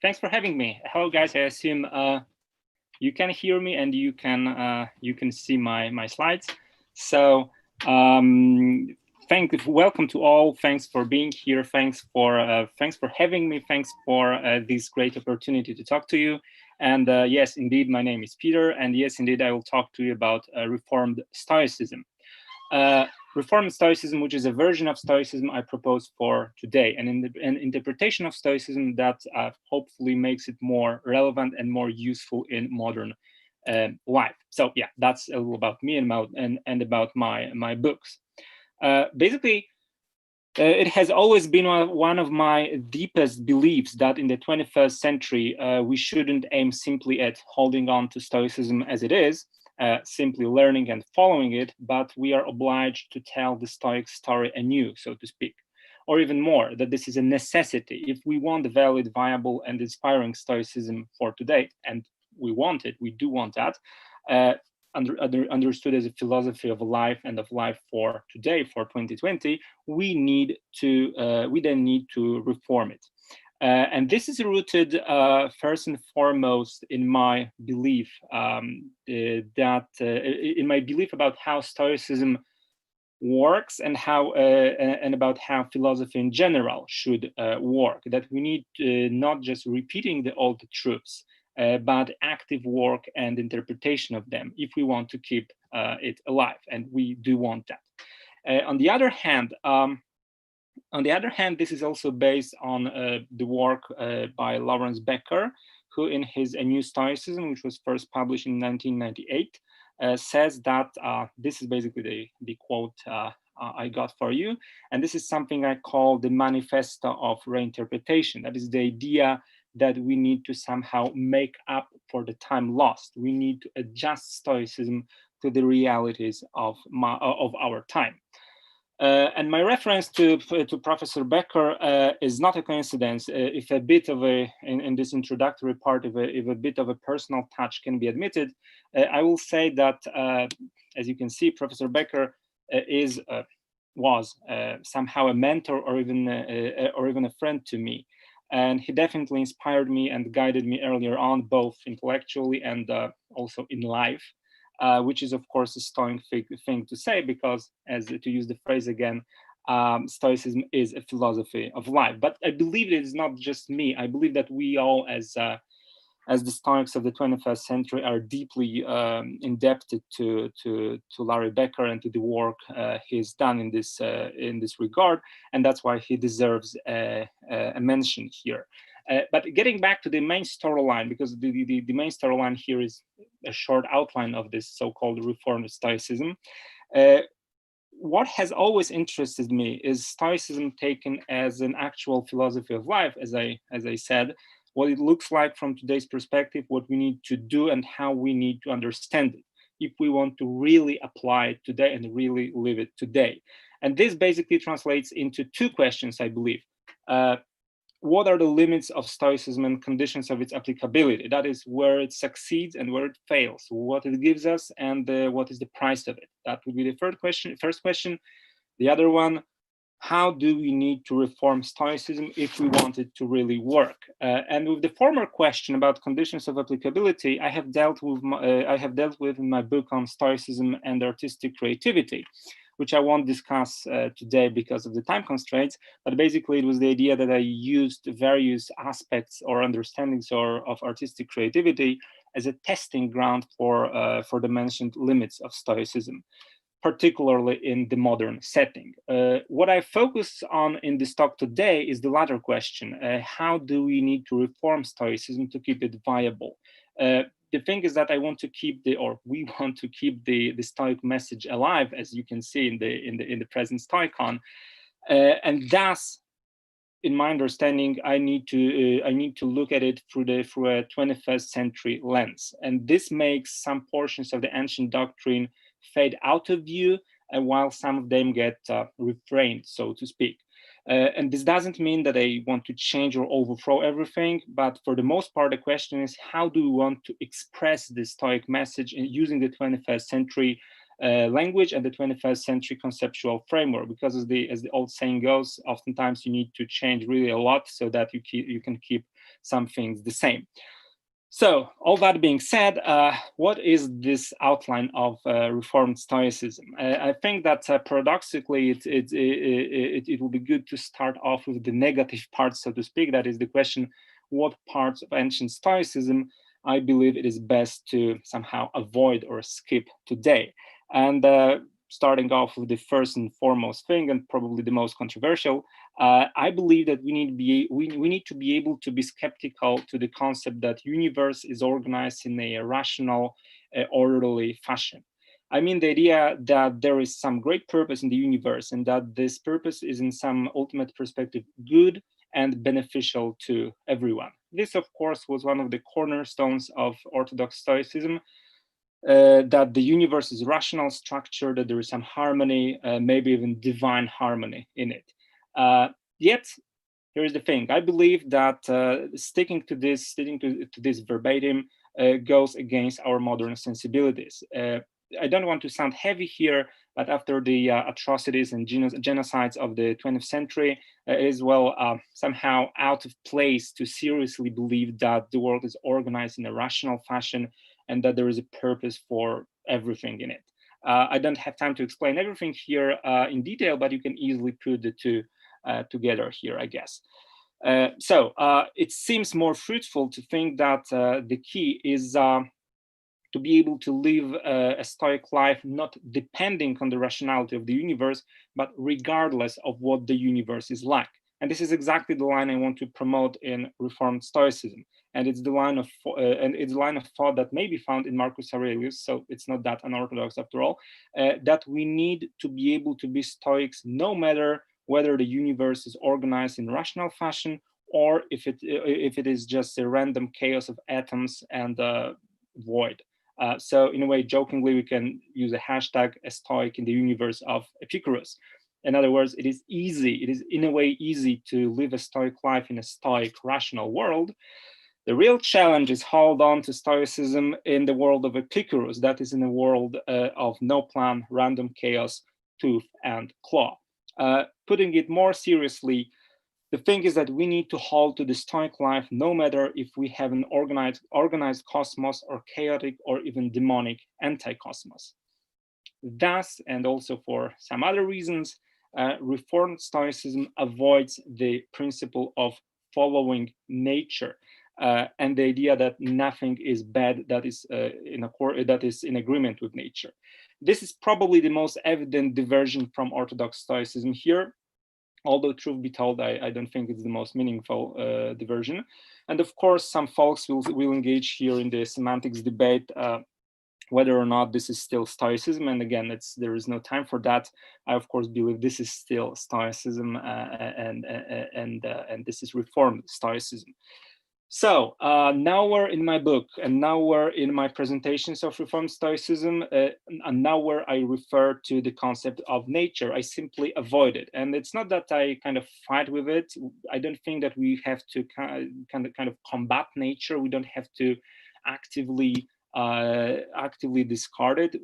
Thanks for having me. Hello, guys. I assume you can hear me and you can see my slides. So welcome to all. Thanks for being here. Thanks for having me. Thanks for this great opportunity to talk to you. And yes, indeed, my name is Peter. And yes, indeed, I will talk to you about Reformed Stoicism. Reformed Stoicism, which is a version of Stoicism I propose for today, and an interpretation of Stoicism that hopefully makes it more relevant and more useful in modern life. So yeah, that's a little about me and about my books. Basically, it has always been one of my deepest beliefs that in the 21st century, we shouldn't aim simply at holding on to Stoicism as it is, simply learning and following it, but we are obliged to tell the Stoic story anew, so to speak. Or even more, that this is a necessity. If we want a valid, viable, and inspiring Stoicism for today, and we want it, we do want that, understood as a philosophy of life and of life for today, for 2020, we then need to reform it. And this is rooted first and foremost in my belief in my belief about how Stoicism works and about how philosophy in general should work. That we need not just repeating the old truths, but active work and interpretation of them if we want to keep it alive, and we do want that. On the other hand, this is also based on the work by Lawrence Becker, who in his A New Stoicism, which was first published in 1998, says that this is basically the quote I got for you. And this is something I call the manifesto of reinterpretation. That is the idea that we need to somehow make up for the time lost. We need to adjust Stoicism to the realities of our time. And my reference to Professor Becker is not a coincidence. If a bit of in this introductory part, if a bit of a personal touch can be admitted, I will say that, as you can see, Professor Becker was somehow a mentor or even a friend to me. And he definitely inspired me and guided me earlier on, both intellectually and also in life. Which is, of course, a Stoic thing to say, because, as to use the phrase again, Stoicism is a philosophy of life. But I believe it is not just me. I believe that we all, as the Stoics of the 21st century, are deeply indebted to Larry Becker and to the work he's done in this regard, and that's why he deserves a mention here. But getting back to the main storyline, because the main storyline here is a short outline of this so-called Reformed Stoicism. What has always interested me is Stoicism taken as an actual philosophy of life, as I said, what it looks like from today's perspective, what we need to do, and how we need to understand it if we want to really apply it today and really live it today. And this basically translates into two questions, I believe. What are the limits of Stoicism and conditions of its applicability? That is, where it succeeds and where it fails, what it gives us, and what is the price of it? That would be the first question. The other one, how do we need to reform Stoicism if we want it to really work? And with the former question about conditions of applicability, I have dealt with in my book on Stoicism and artistic creativity, which I won't discuss today because of the time constraints. But basically, it was the idea that I used various aspects or understandings of artistic creativity as a testing ground for the mentioned limits of Stoicism, particularly in the modern setting. What I focus on in this talk today is the latter question. How do we need to reform Stoicism to keep it viable? The thing is that we want to keep the Stoic message alive, as you can see in the present Stoicon, and thus, in my understanding, I need to look at it through a 21st century lens, and this makes some portions of the ancient doctrine fade out of view, while some of them get reframed, so to speak. And this doesn't mean that I want to change or overthrow everything, but for the most part, the question is, how do we want to express the Stoic message in using the 21st century language and the 21st century conceptual framework? Because as the old saying goes, oftentimes you need to change really a lot so that you can keep some things the same. So, all that being said, what is this outline of Reformed Stoicism? I think that paradoxically, it will be good to start off with the negative part, so to speak. That is the question, what parts of ancient Stoicism I believe it is best to somehow avoid or skip today. And starting off with the first and foremost thing, and probably the most controversial, I believe that we need to be able to be skeptical to the concept that universe is organized in a rational, orderly fashion. I mean the idea that there is some great purpose in the universe and that this purpose is in some ultimate perspective good and beneficial to everyone. This, of course, was one of the cornerstones of Orthodox Stoicism, that the universe is rational structure, that there is some harmony, maybe even divine harmony in it. Yet, here's the thing. I believe that sticking to this verbatim goes against our modern sensibilities. I don't want to sound heavy here, but after the atrocities and genocides of the 20th century, it is somehow out of place to seriously believe that the world is organized in a rational fashion and that there is a purpose for everything in it. I don't have time to explain everything here in detail, but you can easily put the two together here, I guess. So it seems more fruitful to think that the key is to be able to live a Stoic life, not depending on the rationality of the universe, but regardless of what the universe is like. And this is exactly the line I want to promote in Reformed Stoicism. And it's the line of thought that may be found in Marcus Aurelius, so it's not that unorthodox after all, that we need to be able to be Stoics no matter whether the universe is organized in rational fashion or if it is just a random chaos of atoms and void. So in a way, jokingly, we can use a hashtag a Stoic in the universe of Epicurus. In other words, it is in a way easy to live a Stoic life in a Stoic rational world. The real challenge is hold on to Stoicism in the world of Epicurus, that is in a world of no plan, random chaos, tooth and claw. Putting it more seriously, the thing is that we need to hold to the Stoic life no matter if we have an organized cosmos or chaotic or even demonic anti-cosmos. Thus, and also for some other reasons, Reformed Stoicism avoids the principle of following nature and the idea that nothing is bad that is in agreement with nature. This is probably the most evident diversion from Orthodox Stoicism here. Although truth be told, I don't think it's the most meaningful diversion. And of course, some folks will engage here in the semantics debate whether or not this is still Stoicism. And again, there is no time for that. I, of course, believe this is still Stoicism and this is Reformed Stoicism. So nowhere in my book and nowhere in my presentations of Reformed Stoicism, and nowhere I refer to the concept of nature, I simply avoid it. And it's not that I kind of fight with it. I don't think that we have to kind of combat nature. We don't have to actively discard it.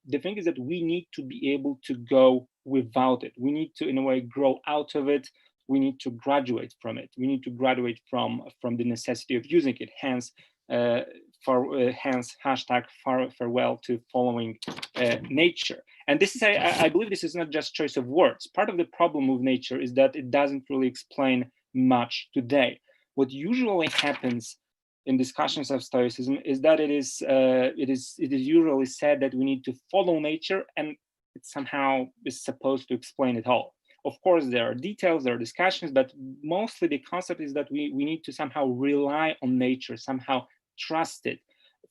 The thing is that we need to be able to go without it. We need to, in a way, grow out of it. We need to graduate from it. We need to graduate from the necessity of using it. Hence, hence hashtag farewell to following nature. And this is, I believe, this is not just choice of words. Part of the problem with nature is that it doesn't really explain much today. What usually happens in discussions of Stoicism is that it is usually said that we need to follow nature, and it somehow is supposed to explain it all. Of course, there are details, there are discussions, but mostly the concept is that we need to somehow rely on nature, somehow trust it,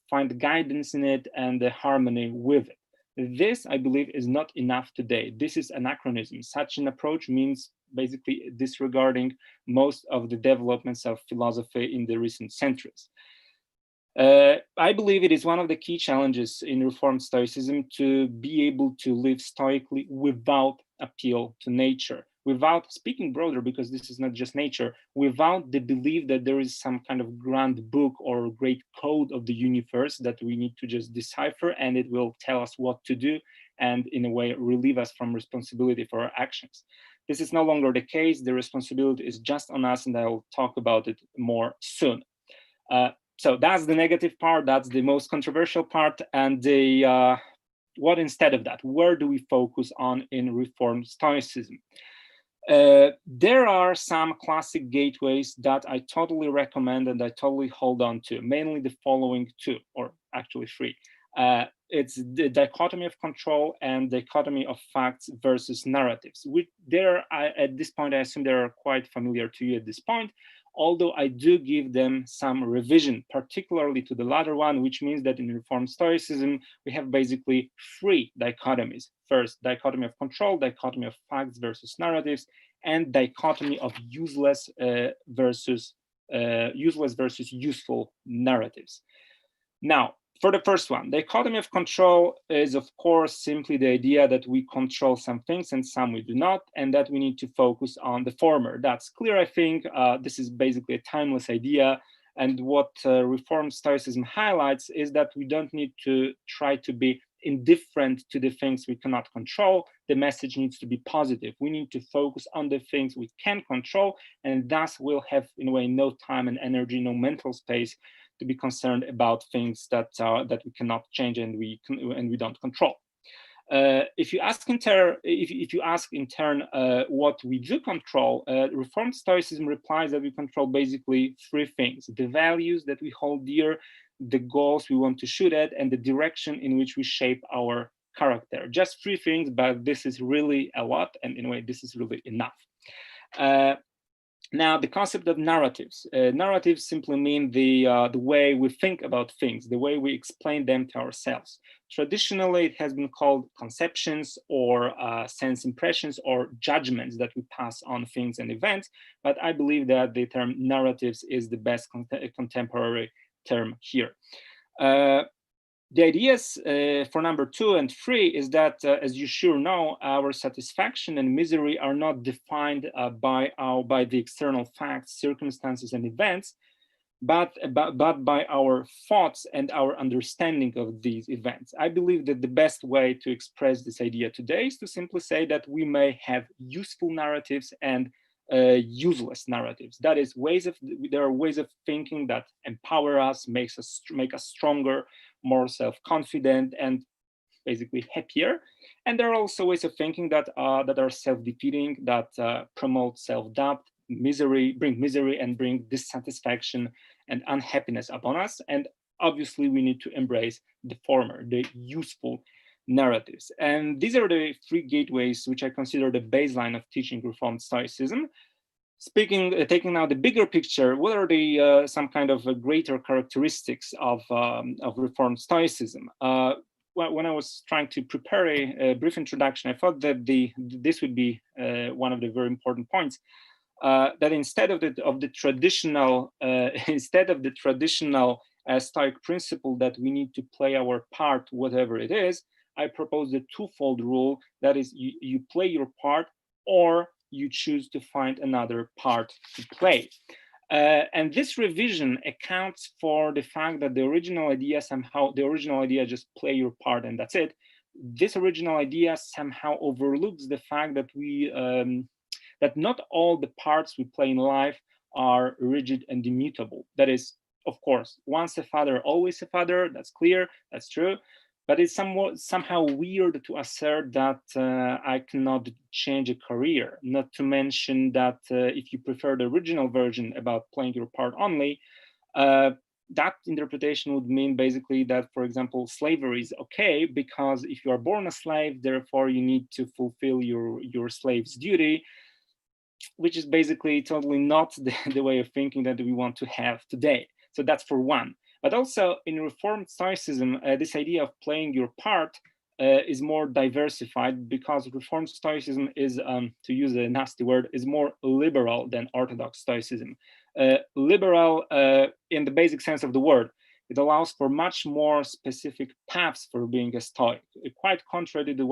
find guidance in it and the harmony with it. This, I believe, is not enough today. This is anachronism. Such an approach means basically disregarding most of the developments of philosophy in the recent centuries. I believe it is one of the key challenges in Reformed Stoicism to be able to live stoically without appeal to nature, without, speaking broader, because this is not just nature, without the belief that there is some kind of grand book or great code of the universe that we need to just decipher and it will tell us what to do and in a way relieve us from responsibility for our actions. This is no longer the case. The responsibility is just on us, and I will talk about it more soon. So that's the negative part. That's the most controversial part. And the what instead of that? Where do we focus on in Reformed Stoicism? There are some classic gateways that I totally recommend and I totally hold on to, mainly the following two, or actually three. It's the dichotomy of control and dichotomy of facts versus narratives. At this point, I assume they are quite familiar to you at this point, although I do give them some revision, particularly to the latter one, which means that in Reformed Stoicism, we have basically three dichotomies. First, dichotomy of control, dichotomy of facts versus narratives, and dichotomy of useless versus useful narratives. Now, for the first one, dichotomy of control is, of course, simply the idea that we control some things and some we do not, and that we need to focus on the former. That's clear, I think. This is basically a timeless idea. And what Reformed Stoicism highlights is that we don't need to try to be indifferent to the things we cannot control. The message needs to be positive. We need to focus on the things we can control, and thus we'll have, in a way, no time and energy, no mental space to be concerned about things that we cannot change and we don't control. If you ask in turn, what we do control, Reformed Stoicism replies that we control basically three things: the values that we hold dear, the goals we want to shoot at, and the direction in which we shape our character. Just three things, but this is really a lot, and in a way, this is really enough. Now, the concept of narratives. Narratives simply mean the way we think about things, the way we explain them to ourselves. Traditionally, it has been called conceptions or sense impressions or judgments that we pass on things and events, but I believe that the term narratives is the best contemporary term here. The ideas for number 2 and 3 is that, as you sure know, our satisfaction and misery are not defined by the external facts, circumstances, and events, but by our thoughts and our understanding of these events. I believe that the best way to express this idea today is to simply say that we may have useful narratives and useless narratives. That is, there are ways of thinking that empower us, make us stronger, more self-confident, and basically happier. And there are also ways of thinking that are self-defeating, that promote self-doubt, bring misery, and bring dissatisfaction and unhappiness upon us. And obviously, we need to embrace the former, the useful narratives. And these are the three gateways which I consider the baseline of teaching Reformed Stoicism. Taking now the bigger picture, what are the some kind of greater characteristics of Reformed Stoicism? When I was trying to prepare a brief introduction, I thought that this would be one of the very important points. That instead of the traditional Stoic principle that we need to play our part, whatever it is, I propose the twofold rule. That is, you play your part, or you choose to find another part to play. And this revision accounts for the fact that the original idea just play your part and that's it. This original idea somehow overlooks the fact that that not all the parts we play in life are rigid and immutable. That is, of course, once a father, always a father. That's clear, that's true. But it's somehow weird to assert that I cannot change a career, not to mention that if you prefer the original version about playing your part only, that interpretation would mean basically that, for example, slavery is okay, because if you are born a slave, therefore you need to fulfill your slave's duty, which is basically totally not the way of thinking that we want to have today. So that's for one. But also in Reformed Stoicism, this idea of playing your part is more diversified, because Reformed Stoicism is, to use a nasty word, is more liberal than Orthodox Stoicism. Liberal in the basic sense of the word. It allows for much more specific paths for being a Stoic, quite contrary to the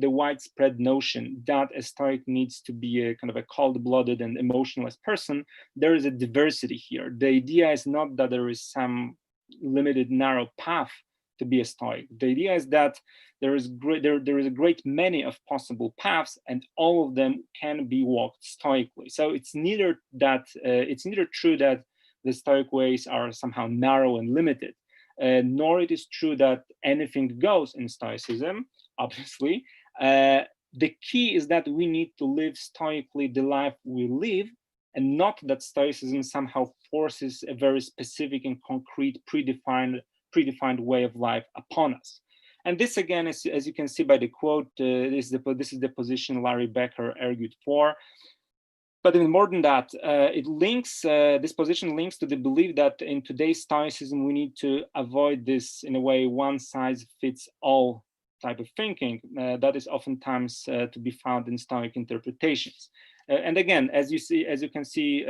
widespread notion that a Stoic needs to be a kind of a cold-blooded and emotionless person. There is a diversity here. The idea is not that there is some limited narrow path to be a Stoic. The idea is that there is a great many of possible paths, and all of them can be walked stoically. So it's neither true that the Stoic ways are somehow narrow and limited, nor it is true that anything goes in Stoicism, obviously. The key is that we need to live stoically the life we live, and not that Stoicism somehow forces a very specific and concrete predefined way of life upon us. And this, again, as you can see by the quote, this is the position Larry Becker argued for. But even more than that, this position links to the belief that in today's Stoicism, we need to avoid this, in a way, one size fits all type of thinking that is oftentimes to be found in Stoic interpretations. And again, as you can see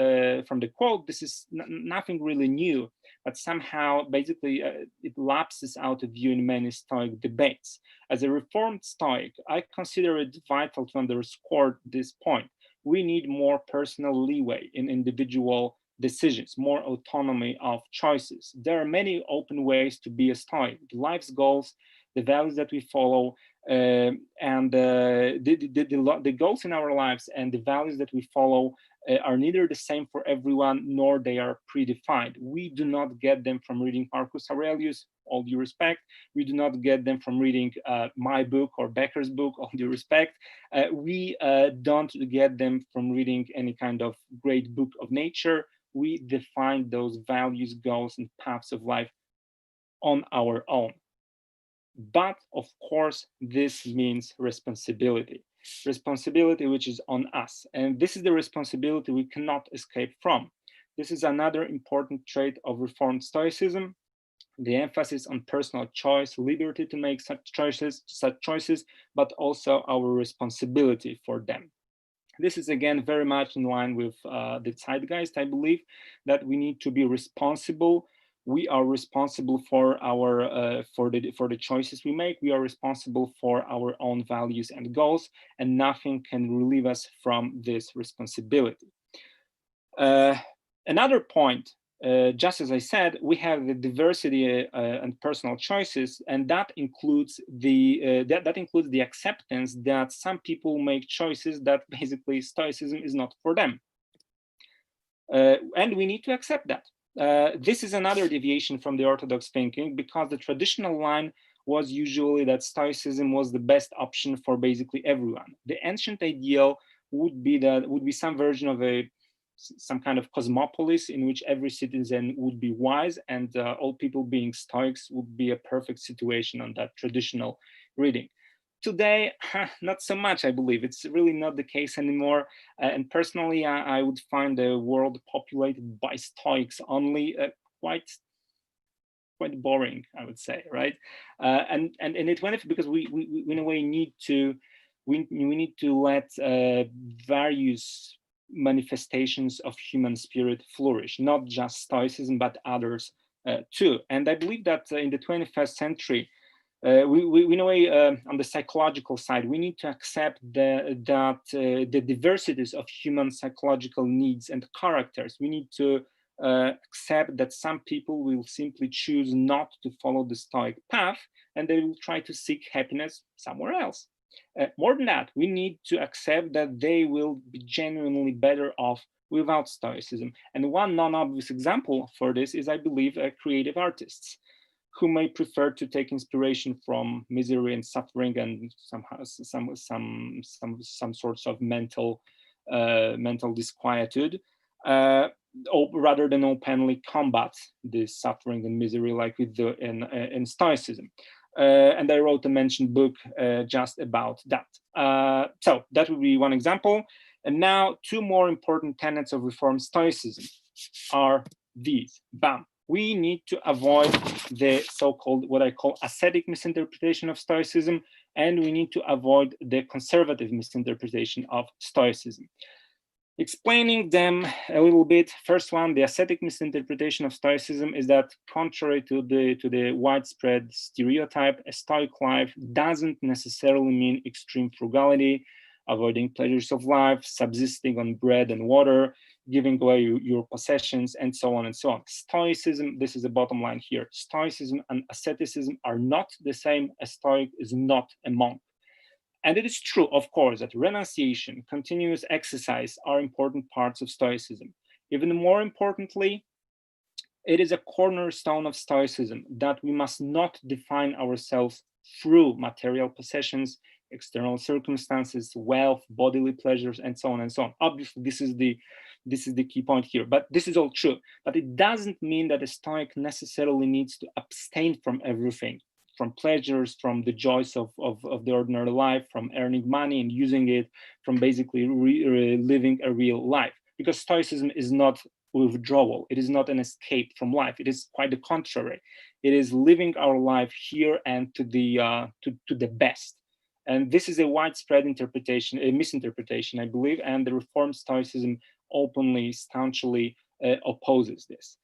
from the quote, this is nothing really new, but somehow basically it lapses out of view in many Stoic debates. As a reformed Stoic, I consider it vital to underscore this point. We need more personal leeway in individual decisions, more autonomy of choices. There are many open ways to be a Stoic. Life's goals, the values that we follow, and the goals in our lives and the values that we follow are neither the same for everyone, nor they are predefined. We do not get them from reading Marcus Aurelius, all due respect. We do not get them from reading my book or Becker's book, all due respect. We don't get them from reading any kind of great book of nature. We define those values, goals, and paths of life on our own. But of course, this means responsibility which is on us. And this is the responsibility we cannot escape from. This is another important trait of Reformed Stoicism, the emphasis on personal choice, liberty to make such choices, but also our responsibility for them. This is, again, very much in line with the zeitgeist, I believe, that we need to be responsible. We are responsible for the choices we make. We are responsible for our own values and goals, and nothing can relieve us from this responsibility. Another point, just as I said, we have the diversity and personal choices, and that includes the acceptance that some people make choices that basically Stoicism is not for them, and we need to accept that. This is another deviation from the orthodox thinking, because the traditional line was usually that Stoicism was the best option for basically everyone. The ancient ideal would be some version of some kind of cosmopolis in which every citizen would be wise, and all people being Stoics would be a perfect situation on that traditional reading. Today, not so much, I believe. It's really not the case anymore. And personally, I would find the world populated by Stoics only quite boring, I would say, right? And it went because we in a way need to let various manifestations of human spirit flourish, not just Stoicism, but others too. And I believe that in the 21st century, we in a way, on the psychological side, we need to accept that the diversities of human psychological needs and characters. We need to accept that some people will simply choose not to follow the Stoic path, and they will try to seek happiness somewhere else. More than that, we need to accept that they will be genuinely better off without Stoicism. And one non-obvious example for this is, I believe, creative artists, who may prefer to take inspiration from misery and suffering and somehow some sorts of mental disquietude, rather than openly combat this suffering and misery like we do in Stoicism. And I wrote a mentioned book just about that. So that would be one example. And now, two more important tenets of Reformed Stoicism are these. Bam. We need to avoid the so-called, what I call, ascetic misinterpretation of Stoicism, and we need to avoid the conservative misinterpretation of Stoicism. Explaining them a little bit, first one, the ascetic misinterpretation of Stoicism is that, contrary to the widespread stereotype, a Stoic life doesn't necessarily mean extreme frugality. avoiding pleasures of life, subsisting on bread and water, giving away your possessions, and so on and so on. Stoicism, this is the bottom line here, Stoicism and asceticism are not the same. A Stoic is not a monk. And it is true, of course, that renunciation, continuous exercise are important parts of Stoicism. Even more importantly, it is a cornerstone of Stoicism that we must not define ourselves through material possessions, external circumstances, wealth, bodily pleasures, and so on and so on. Obviously, this is the key point here, but this is all true. But it doesn't mean that a Stoic necessarily needs to abstain from everything, from pleasures, from the joys of the ordinary life, from earning money and using it, from basically living a real life. Because Stoicism is not withdrawal. It is not an escape from life. It is quite the contrary. It is living our life here and to the best. And this is a widespread interpretation, a misinterpretation, I believe, and the Reformed Stoicism openly, staunchly opposes this.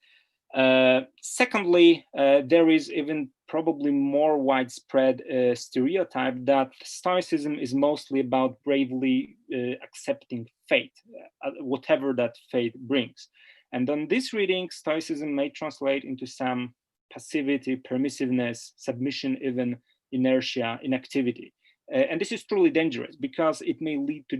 Secondly, there is even probably more widespread stereotype that Stoicism is mostly about bravely accepting fate, whatever that fate brings. And on this reading, Stoicism may translate into some passivity, permissiveness, submission, even inertia, inactivity. And this is truly dangerous because it may lead to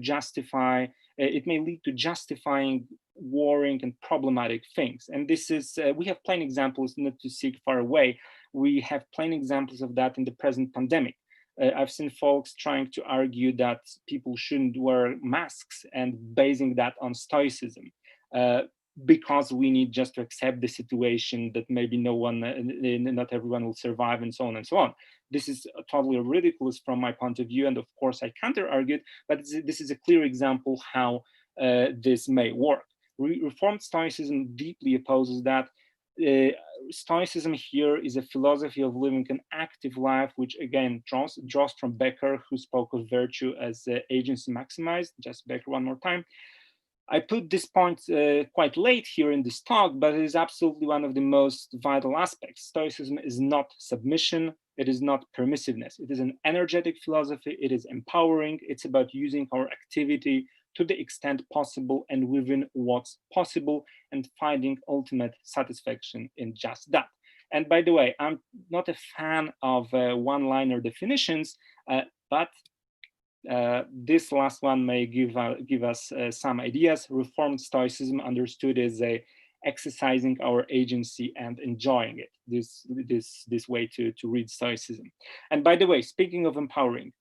justifying warring and problematic things. And this is, we have plain examples, not to seek far away. We have plain examples of that in the present pandemic. I've seen folks trying to argue that people shouldn't wear masks and basing that on Stoicism. Because we need just to accept the situation that maybe not everyone will survive, and so on and so on. This is totally ridiculous from my point of view, and of course I counter-argue it, but this is a clear example how this may work. Reformed Stoicism deeply opposes that. Stoicism here is a philosophy of living an active life, which again draws from Becker, who spoke of virtue as agency maximized. Just Becker one more time. I put this point quite late here in this talk, but it is absolutely one of the most vital aspects. Stoicism is not submission. It is not permissiveness. It is an energetic philosophy. It is empowering. It's about using our activity to the extent possible and within what's possible and finding ultimate satisfaction in just that. And by the way, I'm not a fan of one-liner definitions, but this last one may give us some ideas. Reformed Stoicism understood as exercising our agency and enjoying it. This way to read Stoicism. And by the way, speaking of empowering,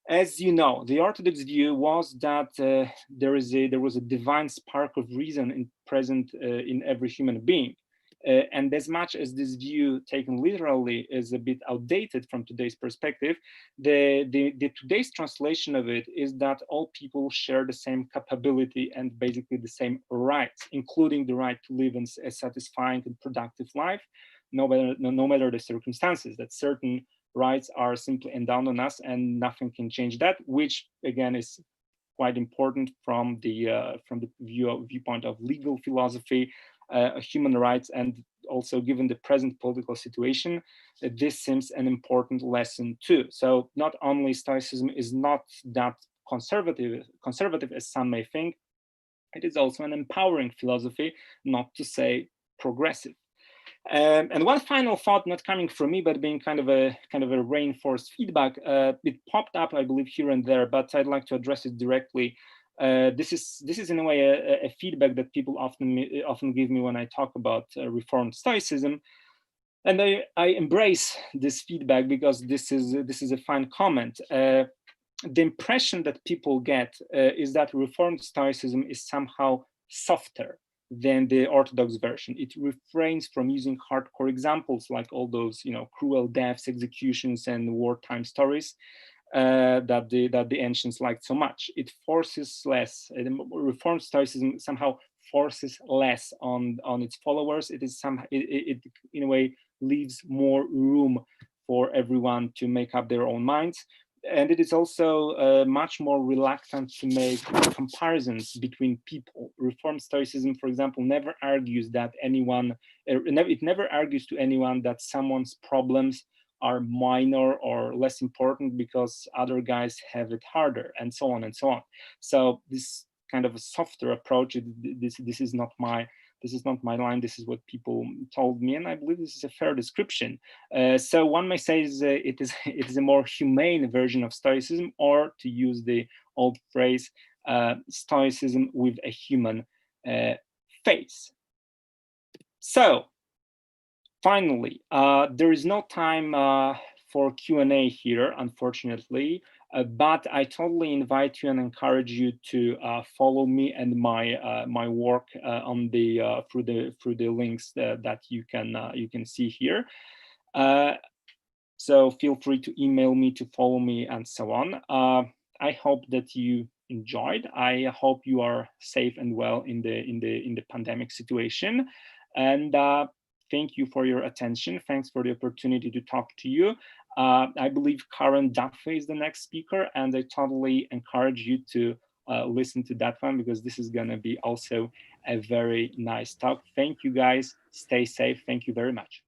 as you know, the Orthodox view was that there was a divine spark of reason present in every human being. And as much as this view taken literally is a bit outdated from today's perspective, the today's translation of it is that all people share the same capability and basically the same rights, including the right to live a satisfying and productive life, no matter the circumstances, that certain rights are simply endowed on us and nothing can change that, which again is quite important from the viewpoint of legal philosophy, human rights, and also given the present political situation, this seems an important lesson too. So not only Stoicism is not that conservative as some may think, it is also an empowering philosophy, not to say progressive. And one final thought, not coming from me, but being kind of a reinforced feedback. It popped up, I believe, here and there, but I'd like to address it directly. This is in a way a feedback that people often give me when I talk about Reformed Stoicism, and I embrace this feedback because this is a fine comment. The impression that people get is that Reformed Stoicism is somehow softer than the Orthodox version. It refrains from using hardcore examples like all those cruel deaths, executions, and wartime stories that the ancients liked so much. It forces less. Reformed Stoicism somehow forces less on its followers. It in a way leaves more room for everyone to make up their own minds. And it is also much more reluctant to make comparisons between people. Reformed Stoicism, for example, never argues that it never argues to anyone that someone's problems are minor or less important because other guys have it harder, and so on and so on. So this kind of a softer approach, this is not my line. This is what people told me, and I believe this is a fair description. So one may say it is a more humane version of Stoicism, or to use the old phrase, Stoicism with a human face. So finally, there is no time for Q&A here, unfortunately, but I totally invite you and encourage you to follow me and my work on the through the links that you can see here. So feel free to email me, to follow me, and so on. I hope that you enjoyed. I hope you are safe and well in the pandemic situation, and thank you for your attention. Thanks for the opportunity to talk to you. I believe Karen Duffy is the next speaker, and I totally encourage you to listen to that one, because this is going to be also a very nice talk. Thank you, guys. Stay safe. Thank you very much.